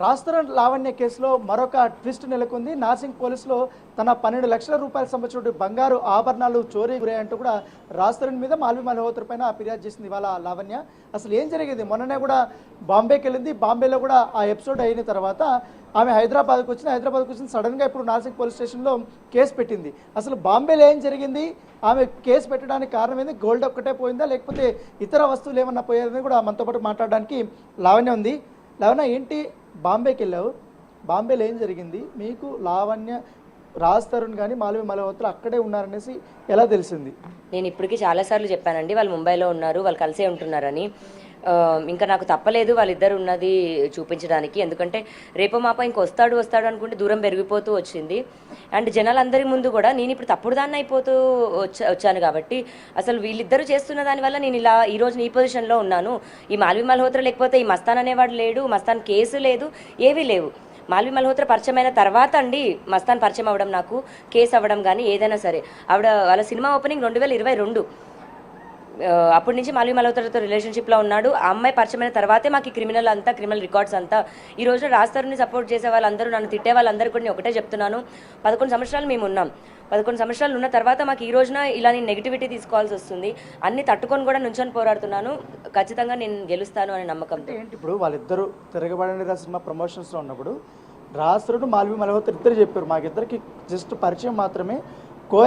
రాస్తారన్ లావణ్య కేసులో మరొక ట్విస్ట్ నెలకొంది. నార్సింగ్ పోలీసులో తన 12 లక్షల రూపాయల సంబంధించిన బంగారు ఆభరణాలు చోరీ గురయ్యంటూ కూడా రాస్తారన్ మీద మాల్వి మల్హోత్రా పైన ఫిర్యాదు చేసింది ఇవాళ లావణ్య. అసలు ఏం జరిగింది? మొన్ననే కూడా బాంబేకి వెళ్ళింది. బాంబేలో కూడా ఆ ఎపిసోడ్ అయిన తర్వాత ఆమె హైదరాబాద్కు వచ్చింది. సడన్గా ఇప్పుడు నార్సింగ్ పోలీస్ స్టేషన్లో కేసు పెట్టింది. అసలు బాంబేలో ఏం జరిగింది? ఆమె కేసు పెట్టడానికి కారణం ఏంది? గోల్డ్ ఒక్కటే పోయిందా, లేకపోతే ఇతర వస్తువులు ఏమన్నా పోయారని కూడా మనతో పాటు మాట్లాడడానికి లావణ్య ఉంది. లావణ్య, ఏంటి బాంబేకి వెళ్ళావు? బాంబేలో ఏం జరిగింది? మీకు లావణ్య, రాజ్ తరుణ్ కానీ మాల్వి మల్హోత్రా అక్కడే ఉన్నారనేసి ఎలా తెలిసింది? నేను ఇప్పటికీ చాలాసార్లు చెప్పానండి, వాళ్ళు ముంబైలో ఉన్నారు, వాళ్ళు కలిసే ఉంటున్నారని. ఇంకా నాకు తప్పలేదు వాళ్ళిద్దరు ఉన్నది చూపించడానికి. ఎందుకంటే రేపో మాప వస్తాడు అనుకుంటే దూరం పెరిగిపోతూ వచ్చింది. అండ్ జనాలందరి ముందు కూడా నేను ఇప్పుడు తప్పుడు దాన్ని అయిపోతూ వచ్చాను కాబట్టి అసలు వీళ్ళిద్దరూ చేస్తున్న దానివల్ల నేను ఇలా ఈరోజు ఈ పొజిషన్లో ఉన్నాను. ఈ మాల్వి మల్హోత్రా లేకపోతే ఈ మస్తాన్ అనేవాడు లేడు, మస్తాన్ కేసు లేదు, ఏవీ లేవు. మాల్వి మల్హోత్రా పరిచయం అయిన తర్వాత అండి మస్తాన్ పరిచయం అవ్వడం, నాకు కేసు అవ్వడం కానీ ఏదైనా సరే. ఆవిడ వాళ్ళ సినిమా ఓపెనింగ్ 2022. అప్పటి నుంచి మాల్వి మల్హోత్రాతో రిలేషన్షిప్లో ఉన్నాడు. ఆ అమ్మాయి పరిచయమైన తర్వాతే మాకు ఈ క్రిమినల్ రికార్డ్స్ అంతా. ఈ రోజు రాజ్ తరుణ్ని సపోర్ట్ చేసే వాళ్ళందరూ, నన్ను తిట్టే వాళ్ళందరూ కూడా ఒకటే చెప్తున్నాను, 11 సంవత్సరాలు మేము ఉన్నాం. 11 సంవత్సరాలు ఉన్న తర్వాత మాకు ఈ రోజున ఇలా నేను నెగిటివిటీ తీసుకోవాల్సి వస్తుంది. అన్ని తట్టుకొని కూడా నుంచొని పోరాడుతున్నాను. ఖచ్చితంగా నేను గెలుస్తాను అనే నమ్మకంతో. ఏంటి ఇప్పుడు వాళ్ళిద్దరూ తిరగబడిన సినిమా ప్రమోషన్స్లో ఉన్నప్పుడు రాజ్ తరుణ్, మాల్వి మల్హోత్రా ఇద్దరు చెప్పారు, మాకిద్దరికి జస్ట్ పరిచయం మాత్రమే, కో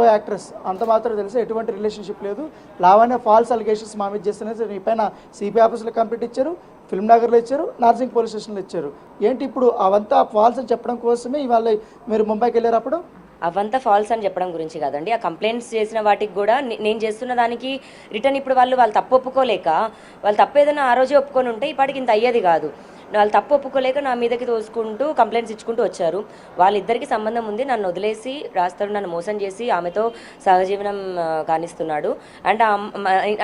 యాక్ట్రెస్ అంత మాత్రం తెలిసి ఎటువంటి రిలేషన్షిప్ లేదు. లావణ్య ఫాల్స్ అలిగేషన్స్ మా మీద చేస్తున్నారు. మీ పైన సిపి ఆఫీసులో కంప్లీట్ ఇచ్చారు, ఫిల్మ్ నగర్లో ఇచ్చారు, నార్సింగ్ పోలీస్ స్టేషన్లో ఇచ్చారు. ఏంటి ఇప్పుడు అవంతా ఫాల్స్ అని చెప్పడం కోసమే ఇవాళ మీరు ముంబైకి వెళ్ళారు? అప్పుడు అవంతా ఫాల్స్ అని చెప్పడం గురించి కాదండి. ఆ కంప్లైంట్స్ చేసిన వాటికి కూడా నేను చేస్తున్న దానికి రిటర్న్ ఇప్పుడు వాళ్ళు తప్పు ఒప్పుకోలేక, వాళ్ళు తప్పు ఏదైనా ఆ రోజే ఒప్పుకొని ఉంటే ఇప్పటికి ఇంత అయ్యేది కాదు. వాళ్ళు తప్పు ఒప్పుకోలేక నా మీదకి తోసుకుంటూ కంప్లైంట్స్ ఇచ్చుకుంటూ వచ్చారు. వాళ్ళిద్దరికి సంబంధం ఉంది. నన్ను వదిలేసి రాస్తారు, నన్ను మోసం చేసి ఆమెతో సహజీవనం కానిస్తున్నాడు. అండ్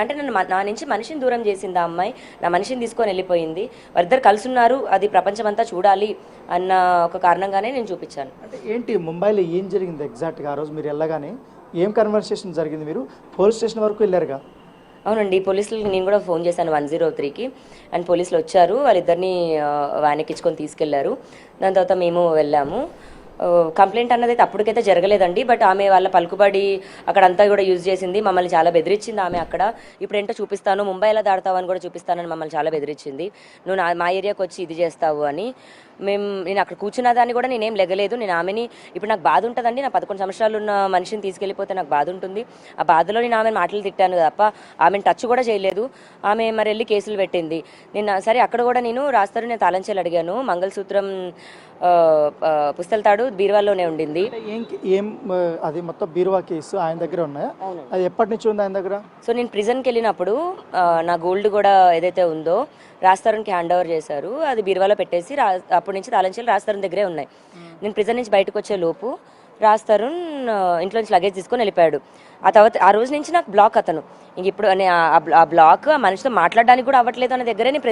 అంటే నా నుంచి మనిషిని దూరం చేసింది ఆ అమ్మాయి. నా మనిషిని తీసుకొని వెళ్ళిపోయింది. వారిద్దరు కలిసి ఉన్నారు, అది ప్రపంచం అంతా చూడాలి అన్న ఒక కారణంగానే నేను చూపించాను. అంటే ఏంటి ముంబైలో ఏం జరిగింది ఎగ్జాక్ట్గా? ఆ రోజు మీరు వెళ్ళగానే ఏం కన్వర్సేషన్ జరిగింది? మీరు పోలీస్ స్టేషన్ వరకు వెళ్ళారుగా? అవునండి, పోలీసులకు నేను కూడా ఫోన్ చేశాను 103కి. అండ్ పోలీసులు వచ్చారు, వాళ్ళిద్దరిని వ్యాన్ ఎక్కించుకొని తీసుకెళ్లారు. దాని తర్వాత మేము వెళ్ళాము. కంప్లైంట్ అన్నది అయితే అప్పటికైతే జరగలేదండి. బట్ ఆమె వాళ్ళ పలుకుబడి అక్కడంతా కూడా యూజ్ చేసింది, మమ్మల్ని చాలా బెదిరించింది ఆమె. అక్కడ ఇప్పుడు ఏంటో చూపిస్తాను, ముంబై ఎలా దాడతావు అని కూడా చూపిస్తానని మమ్మల్ని చాలా బెదిరించింది. నువ్వు మా ఏరియాకి వచ్చి ఇది చేస్తావు అని. నేను అక్కడ కూర్చున్న దాన్ని కూడా నేనేం లెగలేదు. నేను ఆమెని, ఇప్పుడు నాకు బాధ ఉంటుందండి, నా 11 సంవత్సరాలు ఉన్న మనిషిని తీసుకెళ్ళిపోతే నాకు బాధ ఉంటుంది. ఆ బాధలో నేను ఆమెను మాటలు తిట్టాను తప్ప ఆమెను టచ్ కూడా చేయలేదు. ఆమె మరి వెళ్ళి కేసులు పెట్టింది. నేను సరే అక్కడ కూడా నేను రాస్తారు, నేను తాళంచేలు అడిగాను. మంగళసూత్రం పుస్తెలతాడు బీరువాలోనే ఉండింది. ఏం అది మొత్తం బీరువా కేసు ఆయన దగ్గర ఉన్నాయా? అది ఎప్పటి నుంచి ఉంది ఆయన దగ్గర? సో నేను ప్రిజన్కి వెళ్ళినప్పుడు నా గోల్డ్ కూడా ఏదైతే ఉందో రాస్తారుకి హ్యాండ్ ఓవర్ చేశారు. అది బీరువాలో పెట్టేసి అప్పటి నుంచి తాళంచేలు రాస్తారుని దగ్గరే ఉన్నాయి. నేను ప్రిజన్ నుంచి బయటకు వచ్చే లోపు రాస్తారు ఇంట్లో నుంచి లగేజ్ తీసుకొని వెళ్ళిపోయాడు. ఆ తర్వాత ఆ రోజు నుంచి నాకు బ్లాక్ అతను. ఇంక ఇప్పుడు ఆ బ్లాక్ ఆ మనిషితో మాట్లాడడానికి కూడా అవ్వట్లేదు అనే దగ్గరే నేను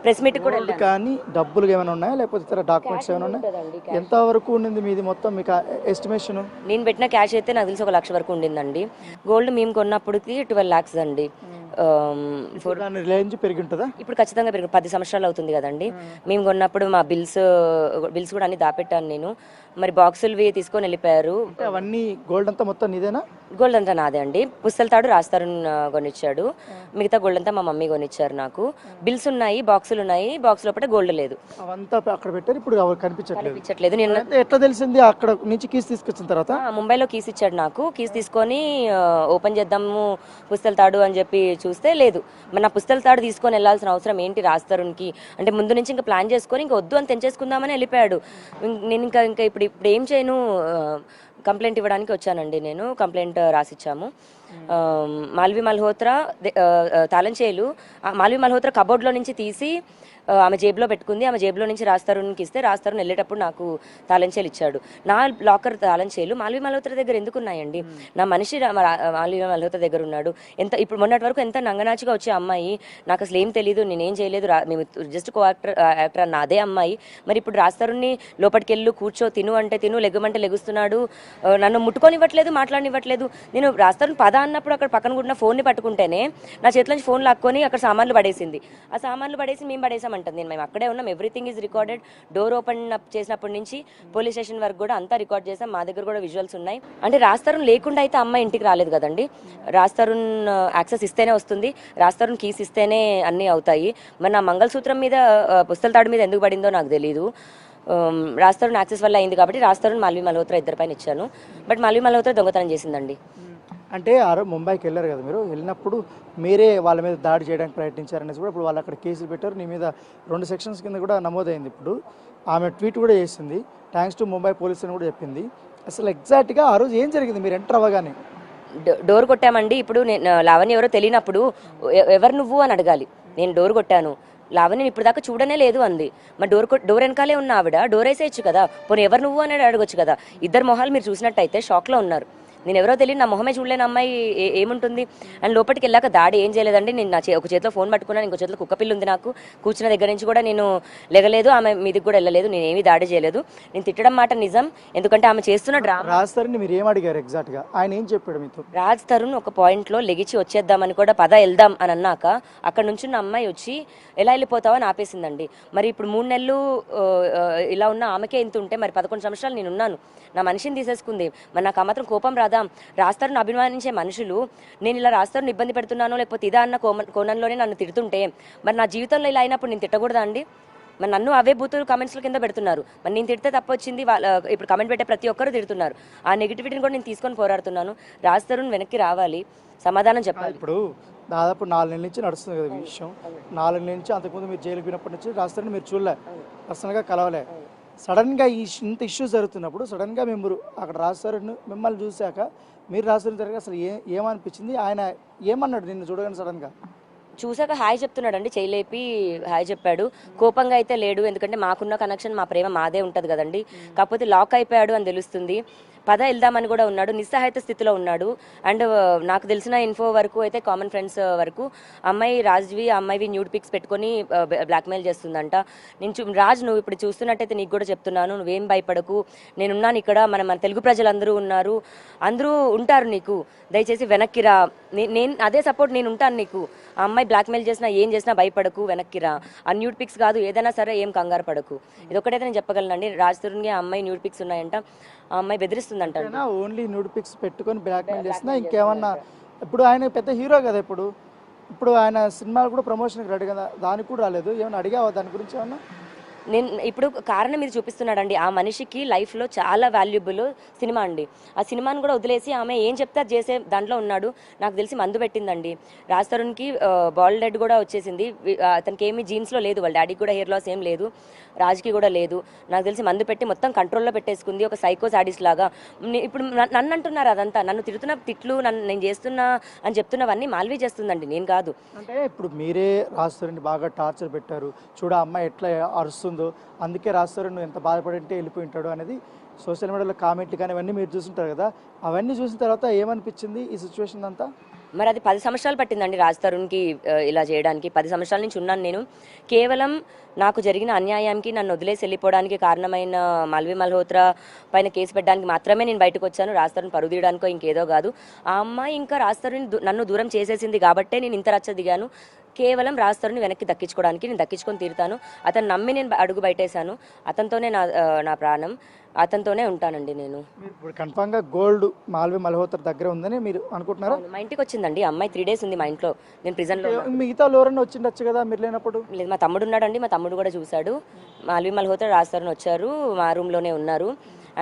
ప్రెస్ మీట్ కూడా వెళ్ళాను. కానీ డబ్బులు ఏమైనా ఉన్నాయా, లేకపోతే ఇతర డాక్యుమెంట్స్ ఏమైనా ఉన్నాయా? ఎంత వరకు ఉండింది మీది మొత్తం మీకు ఎస్టిమేషన్? నేను పెట్టిన క్యాష్ అయితే నాకు తెలిసి 1 లక్ష వరకు ఉండిందండి. గోల్డ్ మేము కొన్నప్పటికి 12 lakhs అండి. పెరిగి ఉంటుందా? ఇప్పుడు ఖచ్చితంగా పెరిగి 10 సంవత్సరాలు అవుతుంది కదండి. మేము కొన్నప్పుడు మా బిల్స్ కూడా అన్ని దాపెట్టాను నేను. మరి బాక్సులు తీసుకొని వెళ్ళిపోయారు. అవన్నీ గోల్డ్ అంతా మొత్తం నీదేనా? గోల్డ్ అంతా నాదే అండి. పుస్తెలతాడు రాస్తారు కొనిచ్చాడు, మిగతా గోల్డ్ అంతా మా మమ్మీ కొనిచ్చారు నాకు. బిల్స్ ఉన్నాయి, బాక్సులు ఉన్నాయి, బాక్స్ లోపల గోల్డ్ లేదు. అవంతా అక్కడ పెట్టారు, ఇప్పుడు కనిపించట్లేదు. నేను ఎట్లా తెలిసింది? అక్కడ నుంచి కీస్ తీసుకొచ్చిన తర్వాత ముంబైలో కీస్ ఇచ్చాడు నాకు. కీస్ తీసుకొని ఓపెన్ చేద్దాము పుస్తెలతాడు అని చెప్పి చూస్తే లేదు. మరి నా పుస్తెలతాడు తీసుకొని వెళ్ళాల్సిన అవసరం ఏంటి రాస్తారునికి? అంటే ముందు నుంచి ఇంకా ప్లాన్ చేసుకొని ఇంకా వద్దు అని తెంచేసుకుందామని వెళ్ళిపోయాడు. నేను ఇంకా ఇప్పుడు ఏం చేయను, కంప్లైంట్ ఇవ్వడానికి వచ్చానండి. నేను కంప్లైంట్ రాసిచ్చాము. మాల్వి మల్హోత్రా తాళంచేలు మాల్వి మల్హోత్రా కబోర్డ్లో నుంచి తీసి ఆమె జేబులో పెట్టుకుంది. ఆమె జేబులో నుంచి రాస్తారునికి ఇస్తే రాస్తారుని వెళ్ళేటప్పుడు నాకు తాళంచేలు ఇచ్చాడు. నా లాకర్ తాళంచేలు మాల్వి మల్హోత్రా దగ్గర ఎందుకు ఉన్నాయండి? నా మనిషి మాల్వి మల్హోత్రా దగ్గర ఉన్నాడు. ఇప్పుడు మొన్నటి వరకు ఎంత నంగనాచిగా వచ్చే అమ్మాయి, నాకు అసలు ఏం తెలియదు, నేనేం చేయలేదు, మేము జస్ట్ కో యాక్టర్ అన్న అదే అమ్మాయి. మరి ఇప్పుడు రాస్తారుని లోపలికి వెళ్ళు, కూర్చో, తిను అంటే తిను, లెగమంటే లెగుస్తున్నాడు, నన్ను ముట్టుకొనివ్వట్లేదు, మాట్లాడనివ్వట్లేదు. నేను రాస్తారుని పద అన్నప్పుడు అక్కడ పక్కన కూడా ఫోన్ని పట్టుకుంటేనే నా చేతిలోంచి ఫోన్ లాక్కొని అక్కడ సామాన్లు పడేసింది. ఆ సామాన్లు పడేసి మేము పడేసాం వెళ్దామంటుంది. మేము అక్కడే ఉన్నాం, everything is recorded. Door open up చేసినప్పటి నుంచి పోలీస్ స్టేషన్ వరకు కూడా అంతా రికార్డ్ చేసాం. మా దగ్గర కూడా విజువల్స్ ఉన్నాయి. అంటే రాజ్ లేకుండా అయితే అమ్మాయి ఇంటికి రాలేదు కదండి. రాజ్ యాక్సెస్ ఇస్తేనే వస్తుంది, రాజ్ కీస్ ఇస్తేనే అన్నీ అవుతాయి. మరి నా మంగళసూత్రం మీద పుస్తల తాడు మీద ఎందుకు పడిందో నాకు తెలీదు. రాజ్ యాక్సెస్ వల్ల అయింది కాబట్టి రాజ్ మాల్వి మల్హోత్రా ఇద్దరి పైన ఇచ్చాను. బట్ మాల్వి మల్హోత్రా దొంగతనం చేసిందండి. అంటే ముంబైకి వెళ్ళారు కదా మీరు, వెళ్ళినప్పుడు మీరే వాళ్ళ మీద దాడి చేయడానికి ప్రయత్నించారనేసి కూడా ఇప్పుడు వాళ్ళు అక్కడ కేసులు పెట్టారు. నీ మీద 2 సెక్షన్స్ కింద కూడా నమోదైంది. ఇప్పుడు ఆమె ట్వీట్ కూడా చేసింది, థ్యాంక్స్ టు ముంబై పోలీస్ అని కూడా చెప్పింది. అసలు ఎగ్జాక్ట్గా ఆ రోజు ఏం జరిగింది మీరు ఎంటర్ అవ్వగానే? డోర్ కొట్టామండి. ఇప్పుడు నేను లావణ్య ఎవరో తెలియనప్పుడు ఎవరు నువ్వు అని అడగాలి. నేను డోర్ కొట్టాను, లావణ్య ఇప్పుడు దాకా చూడనే లేదు అంది. మరి డోర్ వెనకాలే ఉన్న ఆవిడ డోర్ వేసేయచ్చు కదా, పోనీ ఎవరు నువ్వు అనేది అడగొచ్చు కదా. ఇద్దరు మొహాలు మీరు చూసినట్టయితే షాక్లో ఉన్నారు. నేను ఎవరో తెలియదు, నా మొహమే చూడలేని అమ్మాయి ఏముంటుంది. అండ్ లోపలికి వెళ్ళాక దాడి ఏం చేయలేదండి. నేను ఒక చేతిలో ఫోన్ పట్టుకున్నాను, ఇంకో చేతిలో కుక్క పిల్ల ఉంది. నాకు కూర్చున్న దగ్గర నుంచి కూడా నేను లెగలేదు, ఆమె మీదికి కూడా వెళ్ళలేదు. నేను ఏమీ దాడి చేయలేదు. నేను తిట్టడం మాట నిజం, ఎందుకంటే ఆమె చేస్తున్న డ్రామా. రాజ్ తరుణ్ మీరు ఏం అడిగారు ఎగ్జాక్ట్గా, ఆయన ఏం చెప్పాడు మీతో? రాజ్ తరుణ్ ఒక పాయింట్లో లెగిచి వచ్చేద్దామని కూడా పద వెళ్దాం అని అన్నాక అక్కడ నుంచి ఉన్న అమ్మాయి వచ్చి ఎలా వెళ్ళిపోతావో అని ఆపేసిందండి. మరి ఇప్పుడు 3 నెలలు ఇలా ఉన్న ఆమెకే ఇంత ఉంటే మరి 11 సంవత్సరాలు నేను ఉన్నాను, నా మనిషిని తీసేసుకుంది. మరి నాకు ఆ మాత్రం కోపం రాదా? రాజ్ తరుణ్ అభిమానించే మనుషులు నేను ఇలా రాజ్ తరుణ్ ఇబ్బంది పెడుతున్నానో లేకపోతే ఇదా అన్న కోణంలోనే నన్ను తిడుతుంటే మరి నా జీవితంలో ఇలా అయినప్పుడు నేను తిట్టకూడదా అండి? మరి నన్ను అవే బూతులు కమెంట్స్ల కింద పెడుతున్నారు. మరి నేను తిడితే తప్పు వచ్చింది, ఇప్పుడు కమెంట్ పెట్టే ప్రతి ఒక్కరు తిడుతున్నారు. ఆ నెగిటివిటీని కూడా నేను తీసుకొని పోరాడుతున్నాను. రాజ్ తరుణ్ వెనక్కి రావాలి, సమాధానం చెప్పాలి. ఇప్పుడు దాదాపు 4 నెలల నుంచి నడుస్తుంది కదా ఈ విషయం. 4 నెలల నుంచి, అంతకుముందు మీరు జైలుకి పోయినప్పటి నుంచి రాజ్ తరుణ్ మీరు చూడలే, పర్సనల్గా కలవలే. సడన్గా ఇంత ఇష్యూ జరుగుతున్నప్పుడు సడన్గా మేము అక్కడ రాజ్ తరుణ్ మిమ్మల్ని చూశాక మీరు రాజ్ తరుణ్ జరిగి అసలు ఏమనిపించింది? ఆయన ఏమన్నాడు నిన్ను చూడగానే సడన్గా? చూసాక హాయ్ చెప్తున్నాడు అండి, చేయలేపి హాయ్ చెప్పాడు. కోపంగా అయితే లేడు, ఎందుకంటే మాకున్న కనెక్షన్ మా ప్రేమ మాదే ఉంటుంది కదండి. కాకపోతే లాక్ అయిపోయాడు అని తెలుస్తుంది. పద వెళ్దామని కూడా ఉన్నాడు, నిస్సహాయత స్థితిలో ఉన్నాడు. అండ్ నాకు తెలిసిన ఇన్ఫో వరకు అయితే కామన్ ఫ్రెండ్స్ వరకు అమ్మాయి రాజ్వి అమ్మాయివి న్యూడ్ పిక్స్ పెట్టుకొని బ్లాక్మెయిల్ చేస్తుందంట. రాజ్ నువ్వు ఇప్పుడు చూస్తున్నట్టయితే నీకు కూడా చెప్తున్నాను, నువ్వేం భయపడకు, నేనున్నాను ఇక్కడ, మన తెలుగు ప్రజలందరూ ఉన్నారు, అందరూ ఉంటారు నీకు, దయచేసి వెనక్కి రా. నేను అదే సపోర్ట్, నేను ఉంటాను నీకు. ఆ అమ్మాయి బ్లాక్మెయిల్ చేసినా ఏం చేసినా భయపడకు, వెనక్కి రా. ఆ న్యూడ్ పిక్స్ కాదు ఏదైనా సరే ఏం కంగారు పడకు. ఇదొక్కటైతే నేను చెప్పగలనండి. రాజ్ తరుణ్కి ఆ అమ్మాయి న్యూడ్ పిక్స్ ఉన్నాయంట, ఆ అమ్మాయి బెదిరిస్తుందంట. ఓన్లీ న్యూడ్ పిక్స్ పెట్టుకొని బ్లాక్మెయిల్ చేస్తున్నా ఇంకేమన్నా? ఇప్పుడు ఆయన పెద్ద హీరో కదా, ఇప్పుడు ఆయన సినిమాలు కూడా ప్రమోషన్కి రెడీ కదా, దానికి కూడా రాలేదు. ఏమన్నా అడిగావా దాని గురించి ఏమన్నా? నేను ఇప్పుడు కారణం ఇది చూపిస్తున్నాడండి. ఆ మనిషికి లైఫ్లో చాలా వాల్యుబుల్ సినిమా అండి. ఆ సినిమాను కూడా వదిలేసి ఆమె ఏం చెప్తే అది చేసే దాంట్లో ఉన్నాడు. నాకు తెలిసి మందు పెట్టిందండి. రాజ్ తరుణ్కి బాల్డ్ హెడ్ కూడా వచ్చేసింది. అతనికి ఏమి జీన్స్లో లేదు, వాళ్ళ డాడీకి కూడా హెయిర్ లాస్ ఏం లేదు, రాజ్కి కూడా లేదు. నాకు తెలిసి మందు పెట్టి మొత్తం కంట్రోల్లో పెట్టేసుకుంది, ఒక సైకో సాడిస్ట్ లాగా. ఇప్పుడు నన్ను అంటున్నారు అదంతా, నన్ను తిడుతున్న తిట్లు, నేను చేస్తున్నా అని చెప్తున్నవన్నీ మాల్వి చేస్తుందండి, నేను కాదు. అంటే ఇప్పుడు మీరే రాజ్ తరుణ్ బాగా టార్చర్ పెట్టారు, చూడ అమ్మాయి ఎట్లా అరుస్తుందో, అందుకే రాజ్ తరుణ్ ఎంత బాధపడింటే వెళ్ళిపోయి ఉంటాడు అనేది సోషల్ మీడియాలో కామెంట్లు కానీ ఇవన్నీ మీరు చూస్తుంటారు కదా. అవన్నీ చూసిన తర్వాత ఏమనిపించింది ఈ సిచ్యువేషన్ అంతా? మరి అది 10 సంవత్సరాలు పట్టిందండి రాజ్ తరుణ్కి ఇలా చేయడానికి. 10 సంవత్సరాల నుంచి ఉన్నాను నేను. కేవలం నాకు జరిగిన అన్యాయానికి, నన్ను వదిలేసి వెళ్ళిపోవడానికి కారణమైన మాల్వి మల్హోత్రా పైన కేసు పెట్టడానికి మాత్రమే నేను బయటకు వచ్చాను. రాజ్ తరుణ్ పరువు తీయడానికో ఇంకేదో కాదు. ఆ అమ్మాయి ఇంకా రాజ్ తరుణ్ నన్ను దూరం చేసేసింది కాబట్టే నేను ఇంత రచ్చ దిగాను. కేవలం రాజ్ తరుణ్ వెనక్కి దక్కించుకోవడానికి నేను దక్కించుకొని తీరుతాను. అతను నమ్మి నేను అడుగు బయటేశాను. అతనితోనే నా ప్రాణం, అతనితోనే ఉంటానండి నేను. ఇప్పుడు కన్ఫామ్గా గోల్డ్ మాల్వి మల్హోత్రా దగ్గర ఉందని మీరు అనుకుంటున్నారా? మా ఇంటికి వచ్చిందండి అమ్మాయి, 3 days ఉంది మా ఇంట్లో. నేను ప్రిజన్లో. మిగతా ఎవరన్నా వచ్చిండొచ్చు కదా మీరు లేనప్పుడు? లేదు, మా తమ్ముడు ఉన్నాడండి, మా తమ్ముడు కూడా చూశాడు. మాల్వి మల్హోత్రా రాజ్ తరుణ్ వచ్చారు, మా రూమ్లోనే ఉన్నారు.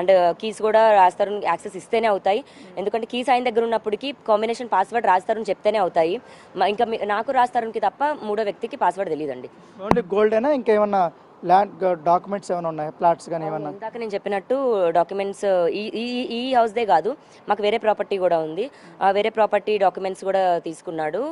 అండ్ కీస్ కూడా రాజ్ తరుణ్ యాక్సెస్ ఇస్తేనే అవుతాయి, ఎందుకంటే కీస్ ఆయన దగ్గర ఉన్నప్పటికీ కాంబినేషన్ పాస్వర్డ్ రాజ్ తరుణ్ చెప్తేనే అవుతాయి. ఇంకా నాకు రాజ్ తరుణ్కి తప్ప 3వ వ్యక్తికి పాస్వర్డ్ తెలియదండి. ఓన్లీ గోల్డ్ అయినా ఇంకేమన్నా ల్యాండ్ డాక్యుమెంట్స్ ఏమైనా ఉన్నాయి, ప్లాట్స్ కానీ ఏమన్నా? ఇందాక నేను చెప్పినట్టు డాక్యుమెంట్స్ ఈ హౌస్దే కాదు, మాకు వేరే ప్రాపర్టీ కూడా ఉంది. ఆ వేరే ప్రాపర్టీ డాక్యుమెంట్స్ కూడా తీసుకున్నాడు.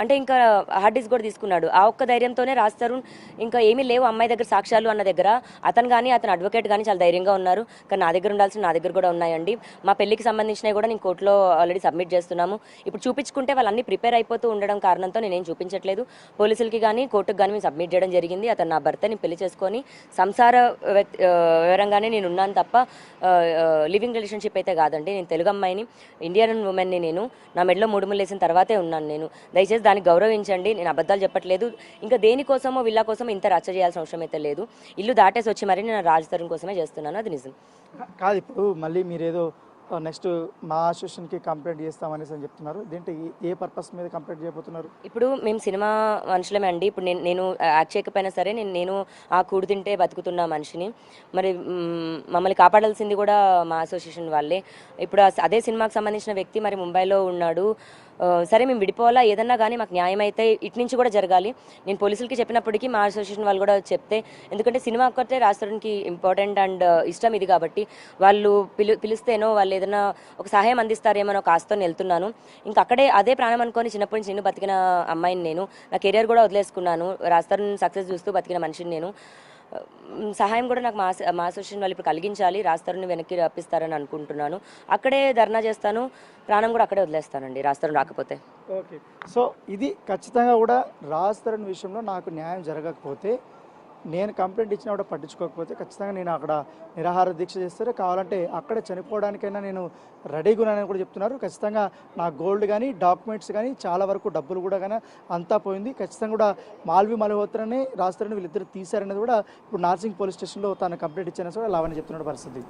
అంటే ఇంకా హార్డ్ డిస్క్ కూడా తీసుకున్నాడు. ఆ ఒక్క ధైర్యంతోనే రాజ్ తరుణ్ ఇంకా ఏమీ లేవు అమ్మాయి దగ్గర సాక్ష్యాలు అన్న దగ్గర అతను కానీ అతను అడ్వకేట్ కానీ చాలా ధైర్యంగా ఉన్నారు. కానీ నా దగ్గర ఉండాల్సిన నా దగ్గర కూడా ఉన్నాయండి. మా పెళ్లికి సంబంధించినవి కూడా నేను కోర్టులో ఆల్రెడీ సబ్మిట్ చేస్తున్నాము. ఇప్పుడు చూపించుకుంటే వాళ్ళన్నీ ప్రిపేర్ అయిపోతూ ఉండడం కారణంతో నేనేం చూపించట్లేదు. పోలీసులకి కానీ కోర్టుకు కానీ మేము సబ్మిట్ చేయడం జరిగింది. అతను నా భర్తని పెళ్లి చేసుకొని సంసార వివరంగానే నేను ఉన్నాను తప్ప లివింగ్ రిలేషన్షిప్ అయితే కాదండి. నేను తెలుగు అమ్మాయిని, ఇండియన్ ఉమెన్ని. నేను నా మెడలో 3 ముళ్ళు వేసిన తర్వాతే ఉన్నాను నేను. దయచేసి దానికి గౌరవించండి. నేను అబద్ధాలు చెప్పట్లేదు. ఇంకా దేనికోసమో వీళ్ళ కోసమో ఇంత రచ్చ చేయాల్సిన అవసరం అయితే లేదు. ఇల్లు దాటేసి వచ్చి మరి నేను రాజ్ తరుణ్ కోసమే చేస్తున్నాను, అది నిజం. కాదు, ఇప్పుడు మళ్ళీ మీరేదో నెక్స్ట్ మా అసోసియేషన్కి కంప్లైంట్ చేస్తామనేసి అని చెప్తున్నారు. దీంట్లో ఏ పర్పస్ మీద కంప్లైంట్ చేయబోతున్నారు? ఇప్పుడు మేము సినిమా మనుషులమే అండి. ఇప్పుడు నేను యాక్ట్ చేయకపోయినా సరే నేను ఆ కూడు తింటే బతుకుతున్న మనిషిని. మరి మమ్మల్ని కాపాడాల్సింది కూడా మా అసోసియేషన్ వాళ్ళే. ఇప్పుడు అదే సినిమాకి సంబంధించిన వ్యక్తి మరి ముంబైలో ఉన్నాడు. సరే మేము విడిపోవాలా, ఏదన్నా కానీ మాకు న్యాయం అయితే ఇటు నుంచి కూడా జరగాలి. నేను పోలీసులకి చెప్పినప్పటికీ మా అసోసియేషన్ వాళ్ళు కూడా చెప్తే, ఎందుకంటే సినిమా ఒక్కటే రాజ్ తరుణ్కి ఇంపార్టెంట్ అండ్ ఇష్టం ఇది కాబట్టి వాళ్ళు పిలిస్తేనో వాళ్ళు ఏదైనా ఒక సహాయం అందిస్తారేమో ఒక ఆశతో వెళ్తున్నాను. ఇంకా అక్కడే అదే ప్రాణం అనుకొని చిన్నప్పటి నుంచి నేను బతికిన అమ్మాయిని, నేను నా కెరియర్ కూడా వదిలేసుకున్నాను. రాజ్ తరుణ్ సక్సెస్ చూస్తూ బతికిన మనిషిని నేను. సహాయం కూడా నాకు మా అసోసియేషన్ వాళ్ళు ఇప్పుడు కలిగించాలి, రాజ్ తరుణ్ని వెనక్కి రప్పిస్తారని అనుకుంటున్నాను. అక్కడే ధర్నా చేస్తాను, ప్రాణం కూడా అక్కడే వదిలేస్తానండి రాజ్ తరుణ్ రాకపోతే. ఓకే, సో ఇది ఖచ్చితంగా కూడా రాజ్ తరుణ్ విషయంలో నాకు న్యాయం జరగకపోతే, నేను కంప్లైంట్ ఇచ్చినా కూడా పట్టించుకోకపోతే ఖచ్చితంగా నేను అక్కడ నిరాహార దీక్ష చేస్తే, కావాలంటే అక్కడే చనిపోవడానికైనా నేను రెడీగా ఉన్నానని కూడా చెప్తున్నారు. ఖచ్చితంగా నా గోల్డ్ కానీ డాక్యుమెంట్స్ కానీ చాలా వరకు డబ్బులు కూడా కానీ అంతా పోయింది. ఖచ్చితంగా కూడా మాల్వి మల్హోత్రాని రాజ్ తరుణ్ వీళ్ళిద్దరు తీశారనేది కూడా ఇప్పుడు నార్సింగ్ పోలీస్ స్టేషన్లో తాను కంప్లైంట్ ఇచ్చానని కూడా లావణ్య చెప్తున్న పరిస్థితి.